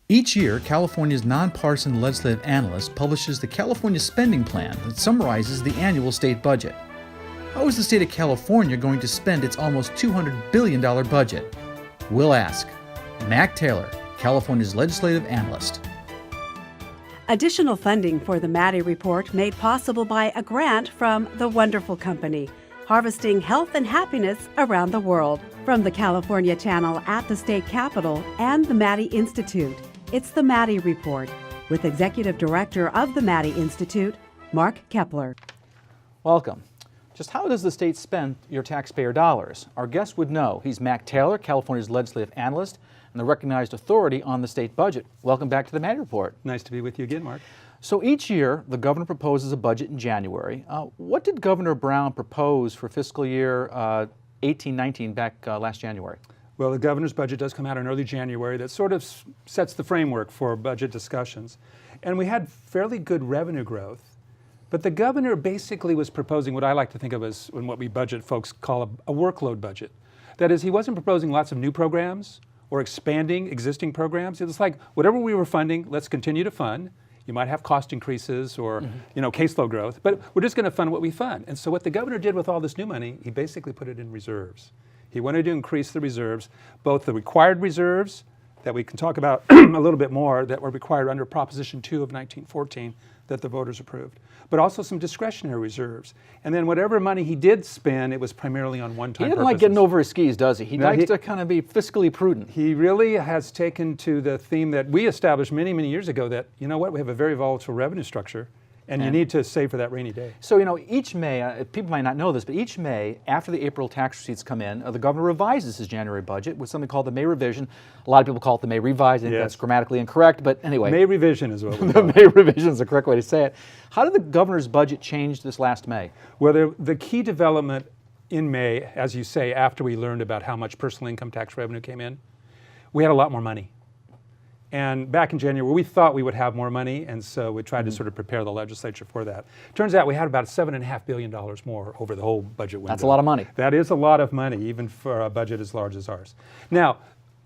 Each year, California's nonpartisan legislative analyst publishes the California Spending Plan that summarizes the annual state budget. How is the state of California going to spend its almost $200 billion budget? We'll ask. Mac Taylor, California's legislative analyst. Additional funding for the Maddy report made possible by a grant from The Wonderful Company, harvesting health and happiness around the world. From the California Channel at the State Capitol and the Maddy Institute, it's the Maddy Report with Executive Director of the Maddy Institute, Mark Kepler. Welcome. Just how does the state spend your taxpayer dollars? Our guest would know. He's Mac Taylor, California's legislative analyst and the recognized authority on the state budget. Welcome back to the Maddy Report. Nice to be with you again, Mark. So each year, the governor proposes a budget in January. What did Governor Brown propose for fiscal year 18-19 back last January? Well, the governor's budget does come out in early January. That sort of sets the framework for budget discussions. And we had fairly good revenue growth. But the governor basically was proposing what I like to think of as what we budget folks call a workload budget. That is, he wasn't proposing lots of new programs or expanding existing programs. It was like, whatever we were funding, let's continue to fund. You might have cost increases or caseload growth, but we're just going to fund what we fund. And so what the governor did with all this new money, he basically put it in reserves. He wanted to increase the reserves, both the required reserves that we can talk about a little bit more that were required under Proposition 2 of 1914 that the voters approved, but also some discretionary reserves. And then whatever money he did spend, it was primarily on one-time He doesn't purposes. like getting over his skis, does he? He likes to kind of be fiscally prudent. He really has taken to the theme that we established many, many years ago that, you know what, we have a very volatile revenue structure and you need to save for that rainy day. So, each May, people might not know this, but each May, after the April tax receipts come in, the governor revises his January budget with something called the May revision. A lot of people call it the May revise. I think that's grammatically incorrect, but anyway. May revision is what we The call it. May revision is the correct way to say it. How did the governor's budget change this last May? Well, the key development in May, as you say, after we learned about how much personal income tax revenue came in, we had a lot more money. And back in January, we thought we would have more money, and so we tried to sort of prepare the legislature for that. Turns out we had about $7.5 billion more over the whole budget window. That's a lot of money. That is a lot of money, even for a budget as large as ours. Now,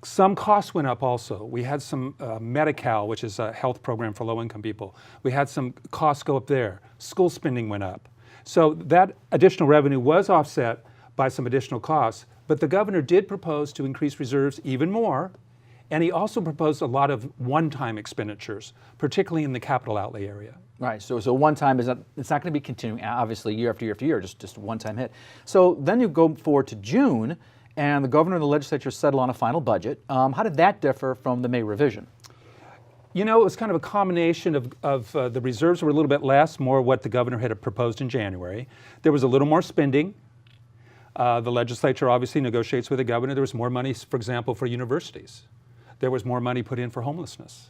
some costs went up also. We had some Medi-Cal, which is a health program for low-income people. We had some costs go up there. School spending went up. So that additional revenue was offset by some additional costs, but the governor did propose to increase reserves even more. And he also proposed a lot of one-time expenditures, particularly in the capital outlay area. Right, so one time, it's not going to be continuing, obviously, year after year after year, just a one-time hit. So then you go forward to June, and the governor and the legislature settle on a final budget. How did that differ from the May revision? It was kind of a combination of the reserves were a little bit less, more what the governor had proposed in January. There was a little more spending. The legislature obviously negotiates with the governor. There was more money, for example, for universities. There was more money put in for homelessness.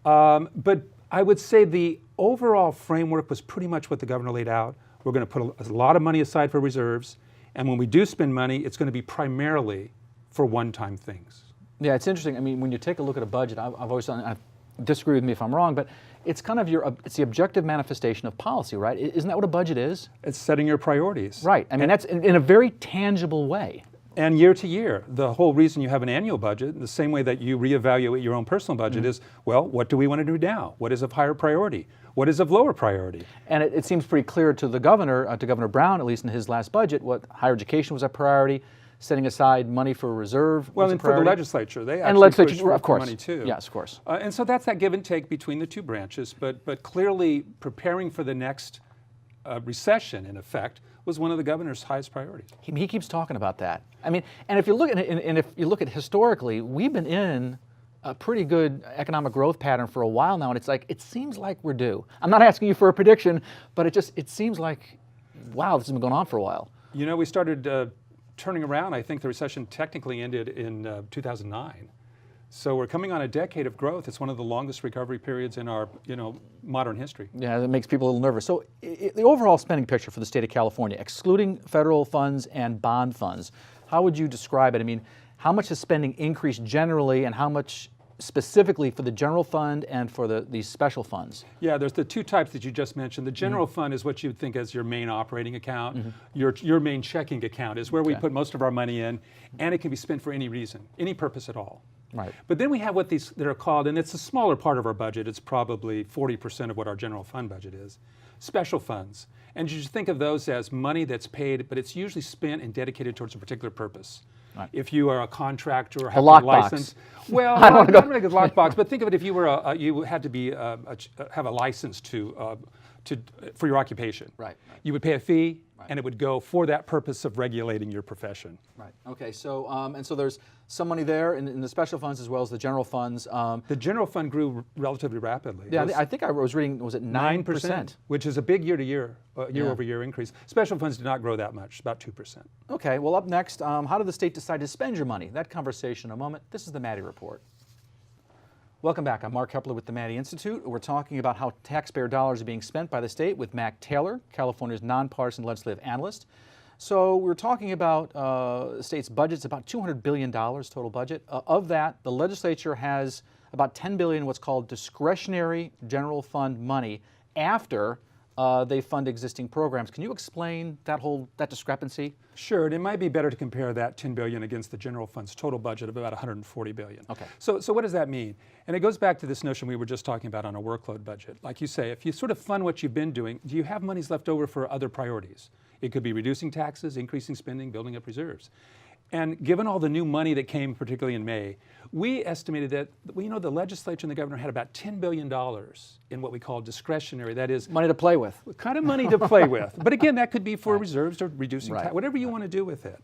But I would say the overall framework was pretty much what the governor laid out. We're going to put a lot of money aside for reserves, and when we do spend money, it's going to be primarily for one-time things. Yeah, it's interesting. I mean, when you take a look at a budget, I've always done, disagree with me if I'm wrong, but it's kind of it's the objective manifestation of policy, right? Isn't that what a budget is? It's setting your priorities. Right. I mean, that's in a very tangible way. And year to year, the whole reason you have an annual budget, the same way that you reevaluate your own personal budget is, well, what do we want to do now? What is of higher priority? What is of lower priority? And it seems pretty clear to the governor, to Governor Brown, at least in his last budget, what higher education was a priority, setting aside money for reserve was a priority. For the legislature, they and actually legislature, push of course. for money too. Yes, of course. And so that's that give and take between the two branches, but clearly preparing for the next recession, in effect, was one of the governor's highest priorities. He keeps talking about that. I mean, and if you look at historically, we've been in a pretty good economic growth pattern for a while now, and it's like it seems like we're due. I'm not asking you for a prediction, but it seems like, wow, this has been going on for a while. We started turning around. I think the recession technically ended in 2009. So we're coming on a decade of growth. It's one of the longest recovery periods in our, modern history. Yeah, that makes people a little nervous. So the overall spending picture for the state of California, excluding federal funds and bond funds, how would you describe it? I mean, how much has spending increased generally, and how much specifically for the general fund and for these special funds? Yeah, there's the two types that you just mentioned. The general fund is what you would think as your main operating account. Your main checking account is where we put most of our money in, and it can be spent for any reason, any purpose at all. Right. But then we have what these that are called, and it's a smaller part of our budget. It's probably 40% of what our general fund budget is. Special funds. And you should think of those as money that's paid, but it's usually spent and dedicated towards a particular purpose. Right. If you are a contractor or have lockbox. a license, well, not really a lockbox, but think of it if you were you had to be have a license for your occupation. Right. You would pay a fee, Right. and it would go for that purpose of regulating your profession. Right. Okay. So and so there's some money there in the special funds as well as the general funds. The general fund grew relatively rapidly. Yeah, I think I was reading. Was it 9%? Which is a big year-over-year increase. Special funds did not grow that much, about 2%. Okay. Well, up next, how did the state decide to spend your money? That conversation in a moment. This is the Maddy Report. Welcome back. I'm Mark Hepler with the Maddy Institute. We're talking about how taxpayer dollars are being spent by the state with Mac Taylor, California's nonpartisan legislative analyst. So we're talking about the state's budget's about $200 billion total budget. Of that, the legislature has about $10 billion what's called discretionary general fund money after they fund existing programs. Can you explain that discrepancy? Sure, and it might be better to compare that $10 billion against the general fund's total budget of about $140 billion. Okay. So what does that mean? And it goes back to this notion we were just talking about on a workload budget. Like you say, if you sort of fund what you've been doing, do you have monies left over for other priorities? It could be reducing taxes, increasing spending, building up reserves. And given all the new money that came, particularly in May, we estimated that the legislature and the governor had about $10 billion in what we call discretionary, that is Money to play with. kind of money to play with. But again, that could be for reserves or reducing Right. tax, whatever you want to do with it.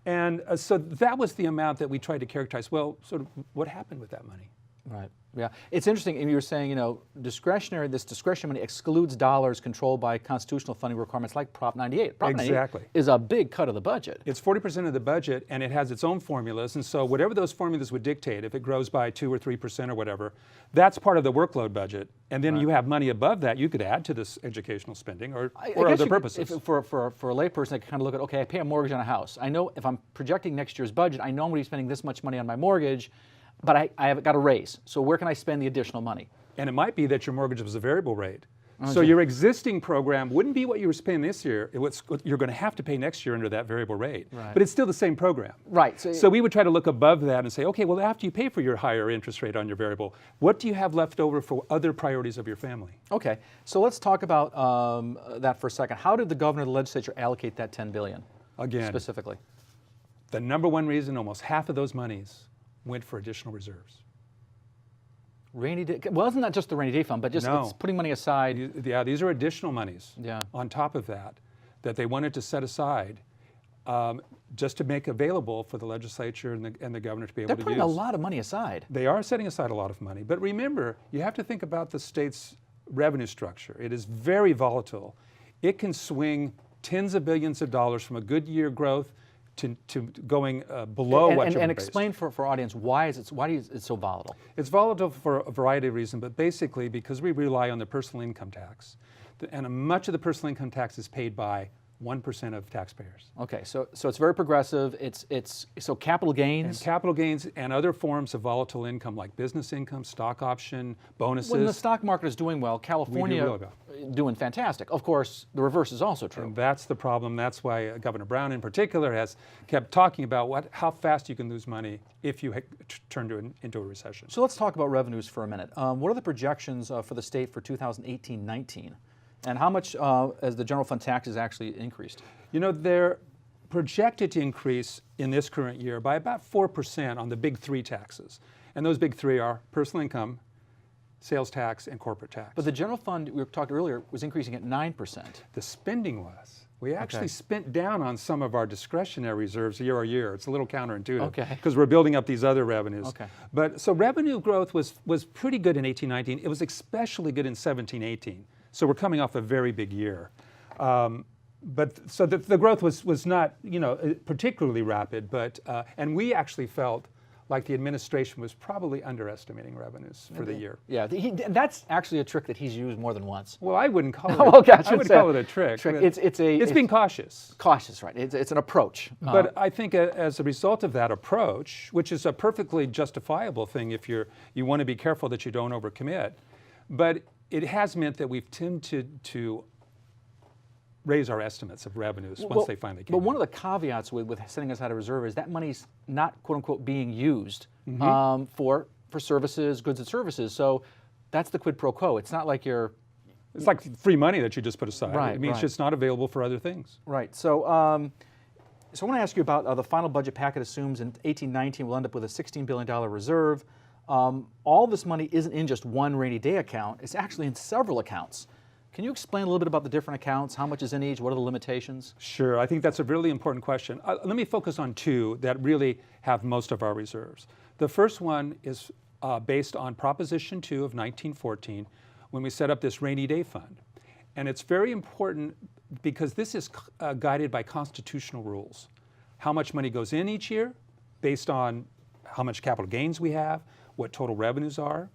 And so that was the amount that we tried to characterize. Well, sort of what happened with that money? Right. Yeah. It's interesting. You were saying, this discretionary money excludes dollars controlled by constitutional funding requirements like Prop 98. Prop 98 Exactly. is a big cut of the budget. It's 40% of the budget, and it has its own formulas. And so whatever those formulas would dictate, if it grows by 2 or 3% or whatever, that's part of the workload budget. And then you have money above that you could add to this educational spending or other purposes. For a layperson, I can kind of look at, okay, I pay a mortgage on a house. I know if I'm projecting next year's budget, I know I'm going to be spending this much money on my mortgage, but I have got a raise. So where can I spend the additional money? And it might be that your mortgage was a variable rate. So your existing program wouldn't be what you were paying this year. It's what you're going to have to pay next year under that variable rate. Right. But it's still the same program. Right. So we would try to look above that and say, okay, well, after you pay for your higher interest rate on your variable, what do you have left over for other priorities of your family? Okay. So let's talk about that for a second. How did the governor and the legislature allocate that $10 billion? Again, Specifically. the number one reason almost half of those monies went for additional reserves. Rainy day. Well, isn't that just the rainy day fund, but just No. it's putting money aside? Yeah, these are additional monies Yeah. on top of that they wanted to set aside just to make available for the legislature and the governor to be able They're to use. putting a lot of money aside. They are setting aside a lot of money. But remember, you have to think about the state's revenue structure. It is very volatile. It can swing tens of billions of dollars from a good year growth to going below what you're And explain for our audience why is it so volatile? It's volatile for a variety of reasons, but basically because we rely on the personal income tax. And much of the personal income tax is paid by 1% of taxpayers. Okay, so it's very progressive. So capital gains. And capital gains and other forms of volatile income like business income, stock option, bonuses. When the stock market is doing well, California really well. doing fantastic. Of course, the reverse is also true. And that's the problem. That's why Governor Brown in particular has kept talking about how fast you can lose money if you turn into a recession. So let's talk about revenues for a minute. What are the projections for the state for 2018-19? And how much has the general fund taxes actually increased? They're projected to increase in this current year by about 4% on the big three taxes. And those big three are personal income, sales tax, and corporate tax. But the general fund, we talked earlier, was increasing at 9%. The spending was. We actually spent down on some of our discretionary reserves year over year. It's a little counterintuitive because we're building up these other revenues. Okay. But so revenue growth was pretty good in 18-19. It was especially good in 17-18. So we're coming off a very big year. But so the growth was not particularly rapid, but and we actually felt like the administration was probably underestimating revenues for the year. Yeah, that's actually a trick that he's used more than once. Well, I wouldn't call it. I wouldn't call it a trick. It's being cautious. Cautious, right? It's an approach. But I think as a result of that approach, which is a perfectly justifiable thing if you want to be careful that you don't overcommit, but it has meant that we've tended to raise our estimates of revenues once they finally came But one in. of the caveats with setting aside a reserve is that money's not, quote unquote, being used for services, goods and services. So that's the quid pro quo. It's not like you're... It's like free money that you just put aside. Right, It means right. it's not available for other things. Right. So, so I want to ask you about the final budget packet assumes in 18-19 we'll end up with a $16 billion reserve. All this money isn't in just one rainy day account. It's actually in several accounts. Can you explain a little bit about the different accounts? How much is in each? What are the limitations? Sure, I think that's a really important question. Let me focus on two that really have most of our reserves. The first one is based on Proposition 2 of 1914, when we set up this rainy day fund. And it's very important because this is guided by constitutional rules. How much money goes in each year based on how much capital gains we have, what total revenues are,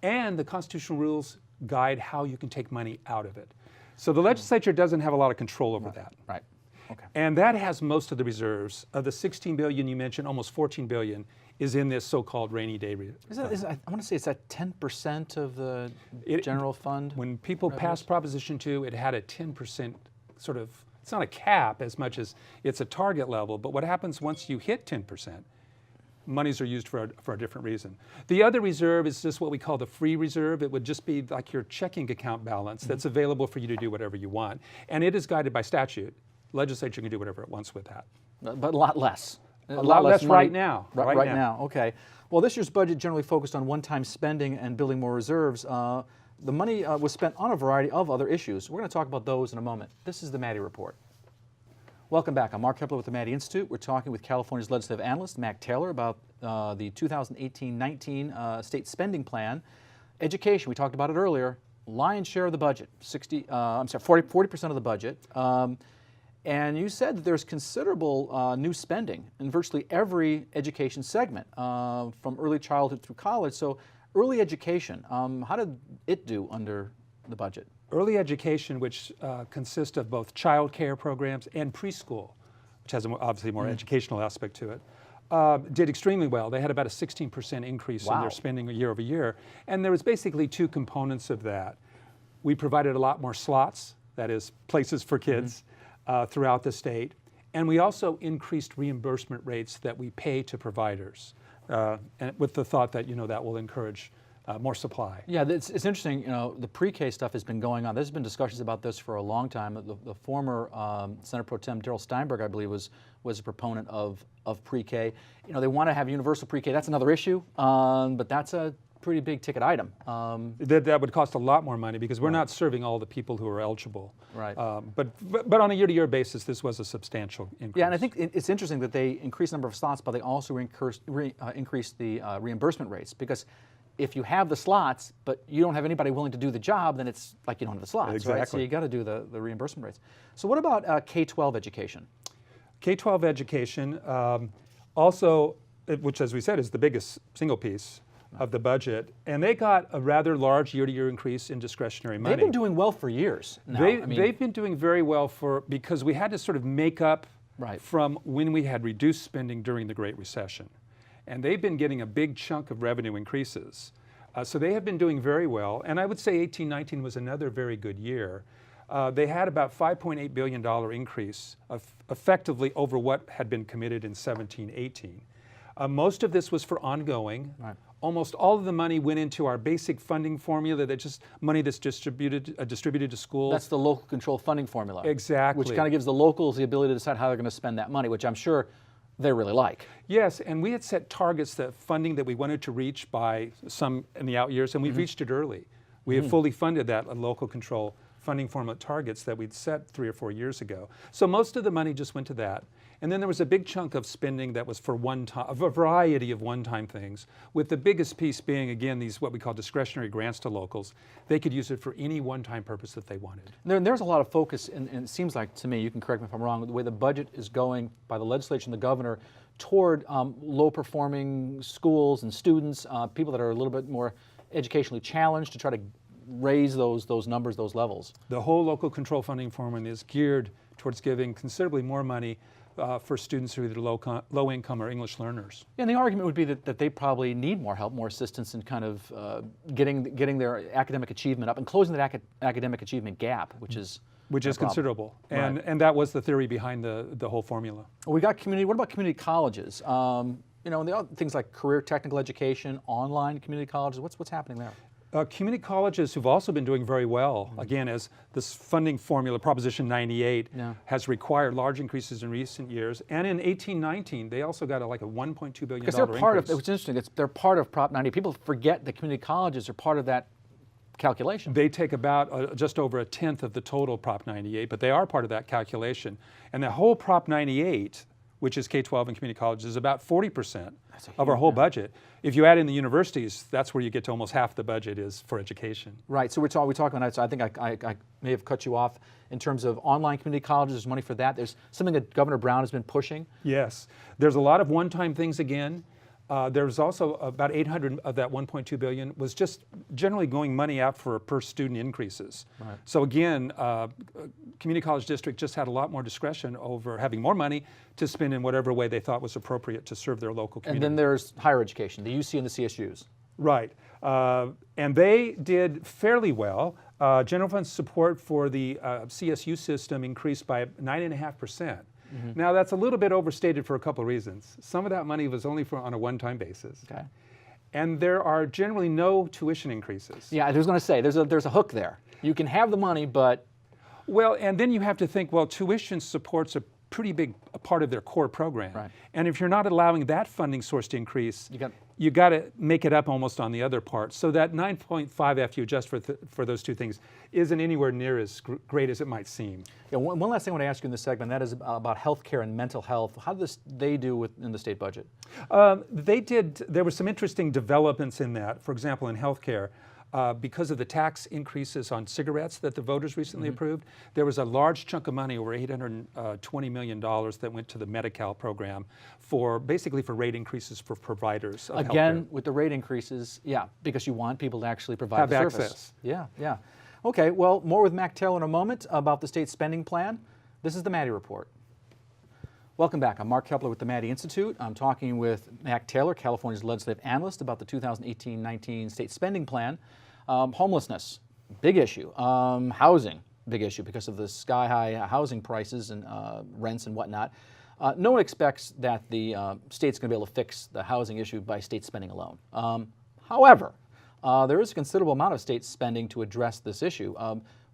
and the constitutional rules guide how you can take money out of it. So the legislature doesn't have a lot of control over that. Right. Okay. And that has most of the reserves. Of the 16 billion you mentioned, almost 14 billion is in this so-called rainy day fund. I want to say it's at 10% of the general fund. When people revenues? passed Proposition 2, it had a 10% sort of, it's not a cap as much as it's a target level, but what happens once you hit 10%, monies are used for a different reason. The other reserve is just what we call the free reserve. It would just be like your checking account balance that's available for you to do whatever you want. And it is guided by statute. Legislature can do whatever it wants with that. But a lot less. A lot less money right now. Right now, okay. Well, this year's budget generally focused on one-time spending and building more reserves. The money was spent on a variety of other issues. We're going to talk about those in a moment. This is the Maddy Report. Welcome back. I'm Mark Kepler with the Maddy Institute. We're talking with California's legislative analyst, Mac Taylor, about the 2018-19 state spending plan. Education, we talked about it earlier, lion's share of the budget, 40% of the budget. And you said that there's considerable new spending in virtually every education segment, from early childhood through college. So early education, how did it do under the budget? Early education, which consists of both child care programs and preschool, which has obviously more educational aspect to it, did extremely well. They had about a 16% increase in their spending year over year. And there was basically two components of that. We provided a lot more slots, that is, places for kids, throughout the state. And we also increased reimbursement rates that we pay to providers, and with the thought that, that will encourage more supply. Yeah, it's interesting, the pre-K stuff has been going on. There's been discussions about this for a long time. The former Senator Pro Tem Darrell Steinberg, I believe, was a proponent of pre-K. They want to have universal pre-K. That's another issue, but that's a pretty big ticket item. That would cost a lot more money because we're not serving all the people who are eligible. Right. But on a year-to-year basis, this was a substantial increase. Yeah, and I think it's interesting that they increased the number of slots, but they also increased the reimbursement rates, because if you have the slots, but you don't have anybody willing to do the job, then it's like you don't have the slots, exactly. Right? So you got to do the reimbursement rates. So what about K-12 education? K-12 education, also, which as we said is the biggest single piece of the budget, and they got a rather large year-to-year increase in discretionary money. They've been doing well for years now. They've been doing very well because we had to sort of make up from when we had reduced spending during the Great Recession. And they've been getting a big chunk of revenue increases. So they have been doing very well. And I would say 18-19 was another very good year. They had about $5.8 billion increase effectively over what had been committed in 17-18. Most of this was for ongoing. Right. Almost all of the money went into our basic funding formula, money that's distributed to schools. That's the local control funding formula. Exactly. Which kind of gives the locals the ability to decide how they're going to spend that money, which I'm sure they really like. Yes, and we had set targets, that funding that we wanted to reach by some in the out years, and we've reached it early. We have fully funded that local control funding formula targets that we'd set 3 or 4 years ago. So most of the money just went to that. And then there was a big chunk of spending that was for a variety of one-time things, with the biggest piece being, again, these what we call discretionary grants to locals. They could use it for any one-time purpose that they wanted. There's a lot of focus, and it seems like to me, you can correct me if I'm wrong, the way the budget is going by the legislature and the governor toward low-performing schools and students, people that are a little bit more educationally challenged, to try to raise those numbers, those levels. The whole local control funding formula is geared towards giving considerably more money for students who are either low income or English learners. And the argument would be that they probably need more help, more assistance in kind of getting their academic achievement up and closing that academic achievement gap, which is Which is problem. considerable, Right. and that was the theory behind the whole formula. Well, we got community. What about community colleges? You know, and the other things like career technical education, online community colleges. What's happening there? Community colleges who've also been doing very well, again, as this funding formula, Proposition 98, Yeah. has required large increases in recent years. And in 1819, they also got like a $1.2 billion Because they're part increase. of. It's interesting. They're part of Prop 90. People forget that community colleges are part of that calculation. They take about just over a tenth of the total Prop 98, but they are part of that calculation. And the whole Prop 98, which is K-12 and community colleges, is about 40% of our whole budget. If you add in the universities, that's where you get to almost half the budget is for education. Right. So we talk about. So I think I may have cut you off in terms of online community colleges. There's money for that. There's something that Governor Brown has been pushing. Yes. There's a lot of one-time things again. There's also about 800 of that 1.2 billion was just generally going money out for per student increases. Right. So again, community college district just had a lot more discretion over having more money to spend in whatever way they thought was appropriate to serve their local community. And then there's higher education, the UC and the CSUs. Right. And they did fairly well. General fund support for the CSU system increased by 9.5%. Now that's a little bit overstated for a couple of reasons. Some of that money was only on a one-time basis. Okay. And there are generally no tuition increases. Yeah, I was going to say there's a hook there. You can have the money, but Well, and then you have to think, well, tuition supports a pretty big part of their core program. Right. And if you're not allowing that funding source to increase, You got- you got to make it up almost on the other part. So that 9.5 after you adjust for those two things isn't anywhere near as great as it might seem. yeah, one last thing I want to ask you in this segment, that is about healthcare and mental health. How do they do in the state budget? There were some interesting developments in that. For example, in healthcare, because of the tax increases on cigarettes that the voters recently approved, there was a large chunk of money, over $820 million, that went to the Medi-Cal program basically for rate increases for providers of Again, healthcare. with the rate increases, yeah, because you want people to actually provide Have the service. access. Yeah, yeah. Okay, well, more with Mac Taylor in a moment about the state spending plan. This is the Maddy Report. Welcome back. I'm Mark Kepler with the Maddy Institute. I'm talking with Mac Taylor, California's legislative analyst, about the 2018-19 state spending plan. Homelessness, big issue. Housing, big issue because of the sky-high housing prices and rents and whatnot. No one expects that the state's going to be able to fix the housing issue by state spending alone. However, there is a considerable amount of state spending to address this issue.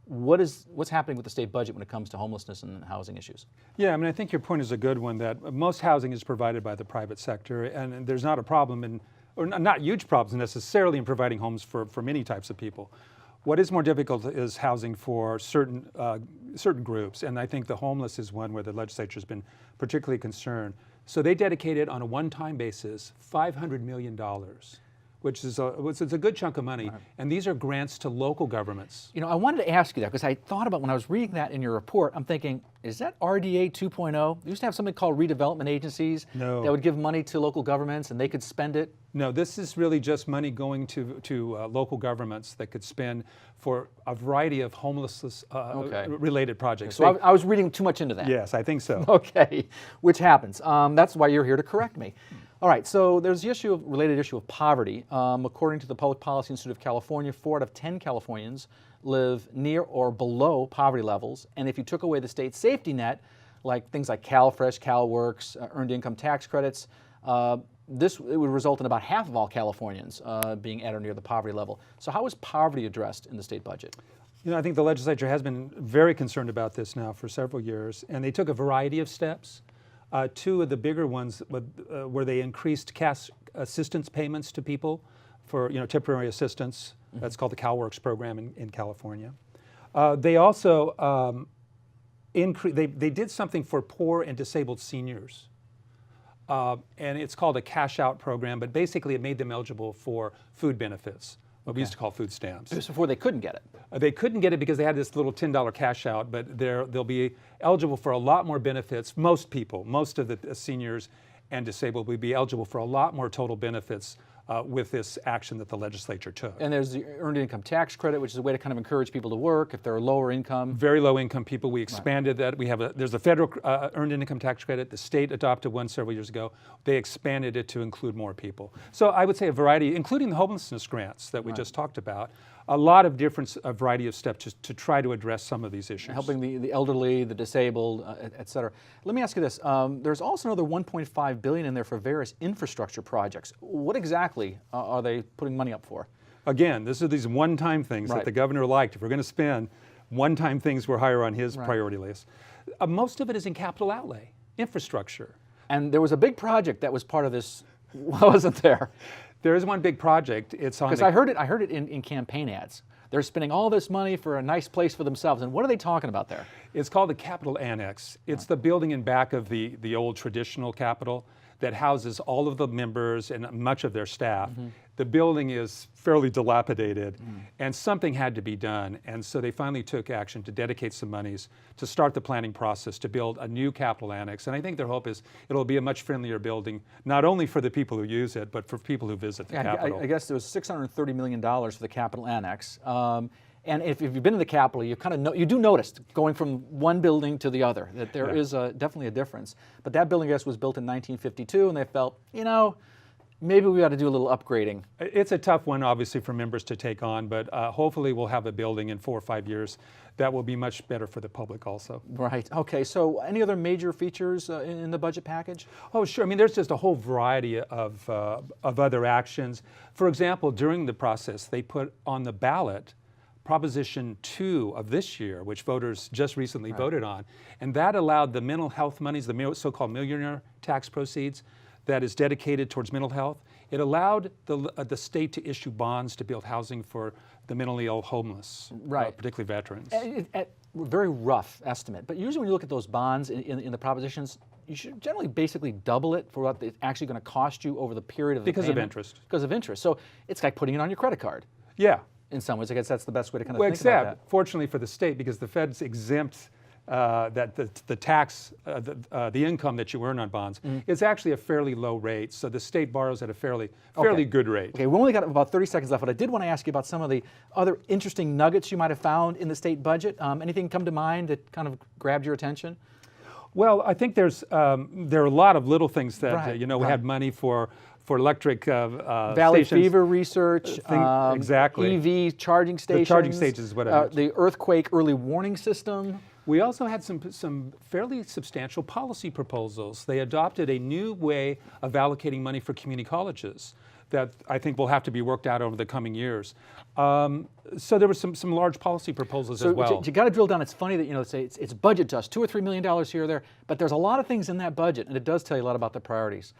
What's happening with the state budget when it comes to homelessness and housing issues? Yeah, I mean, I think your point is a good one, that most housing is provided by the private sector, and there's not a problem or not huge problems necessarily in providing homes for many types of people. What is more difficult is housing for certain groups, and I think the homeless is one where the legislature has been particularly concerned. So they dedicated on a one-time basis $500 million, which is a good chunk of money, and these are grants to local governments. You know, I wanted to ask you that because I thought about when I was reading that in your report, I'm thinking, is that RDA 2.0? We used to have something called redevelopment agencies No. that would give money to local governments and they could spend it. No, this is really just money going to local governments that could spend for a variety of homelessness related projects. So I was reading too much into that. Yes, I think so. Okay, which happens. That's why you're here to correct me. All right, so there's the related issue of poverty. According to the Public Policy Institute of California, 4 out of 10 Californians live near or below poverty levels. And if you took away the state safety net, like things like CalFresh, CalWorks, earned income tax credits, it would result in about half of all Californians being at or near the poverty level. So how is poverty addressed in the state budget? You know, I think the legislature has been very concerned about this now for several years, and they took a variety of steps. 2 of the bigger ones where they increased cash assistance payments to people for temporary assistance. That's called the CalWorks program in California. They also they did something for poor and disabled seniors. And it's called a cash out program, but basically it made them eligible for food benefits, what we used to call food stamps. Just before they couldn't get it. They couldn't get it because they had this little $10 cash out, but they'll be eligible for a lot more benefits. Most of the seniors and disabled will be eligible for a lot more total benefits with this action that the legislature took. And there's the earned income tax credit, which is a way to kind of encourage people to work if they're lower income. Very low income people, we expanded that. There's a federal earned income tax credit. The state adopted one several years ago. They expanded it to include more people. So I would say a variety, including the homelessness grants that we just talked about, a lot of different, a variety of steps to try to address some of these issues. Helping the elderly, the disabled, et cetera. Let me ask you this. There's also another $1.5 billion in there for various infrastructure projects. What exactly are they putting money up for? Again, these are these one-time things that the governor liked. If we're going to spend, one-time things were higher on his priority list. Most of it is in capital outlay, infrastructure. And there was a big project that was part of this, wasn't there? There is one big project. It's on because I heard it in campaign ads. They're spending all this money for a nice place for themselves. And what are they talking about there? It's called the Capitol Annex. It's the building in back of the old traditional Capitol that houses all of the members and much of their staff. The building is fairly dilapidated, and something had to be done. And so they finally took action to dedicate some monies to start the planning process to build a new Capitol Annex. And I think their hope is it'll be a much friendlier building, not only for the people who use it, but for people who visit the Capitol. I guess there was $630 million for the Capitol Annex. And if you've been to the Capitol, you kind of you do notice going from one building to the other that there is definitely a difference. But that building, I guess, was built in 1952, and they felt, maybe we ought to do a little upgrading. It's a tough one, obviously, for members to take on, but hopefully we'll have a building in 4 or 5 years that will be much better for the public also. Right. Okay. So any other major features in the budget package? Oh, sure. I mean, there's just a whole variety of other actions. For example, during the process, they put on the ballot Proposition 2 of this year, which voters just recently voted on, and that allowed the mental health monies, the so-called millionaire tax proceeds that is dedicated towards mental health. It allowed the state to issue bonds to build housing for the mentally ill homeless, particularly veterans. At very rough estimate, but usually when you look at those bonds in the propositions, you should generally basically double it for what it's actually going to cost you over the period of the payment. Because of interest. Because of interest. So it's like putting it on your credit card. Yeah. In some ways, I guess that's the best way to kind of think about that. Except, fortunately for the state, because the feds exempt that the tax, the income that you earn on bonds is actually a fairly low rate. So the state borrows at a fairly good rate. Okay, we only got about 30 seconds left, but I did want to ask you about some of the other interesting nuggets you might have found in the state budget. Anything come to mind that kind of grabbed your attention? Well, I think there are a lot of little things that we had money for electric Valley stations. fever research, exactly. EV charging stations. The charging stations is what I meant. The earthquake early warning system. We also had some fairly substantial policy proposals. They adopted a new way of allocating money for community colleges that I think will have to be worked out over the coming years. So there were some large policy proposals as well. You got to drill down. It's funny that say it's budget dust, $2 or $3 million here or there, but there's a lot of things in that budget, and it does tell you a lot about the priorities.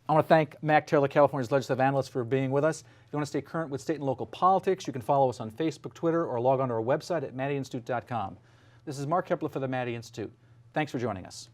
I want to thank Mac Taylor, California's legislative analyst, for being with us. If you want to stay current with state and local politics, you can follow us on Facebook, Twitter, or log on to our website at maddyinstitute.com. This is Mark Kepler for the Maddy Institute. Thanks for joining us.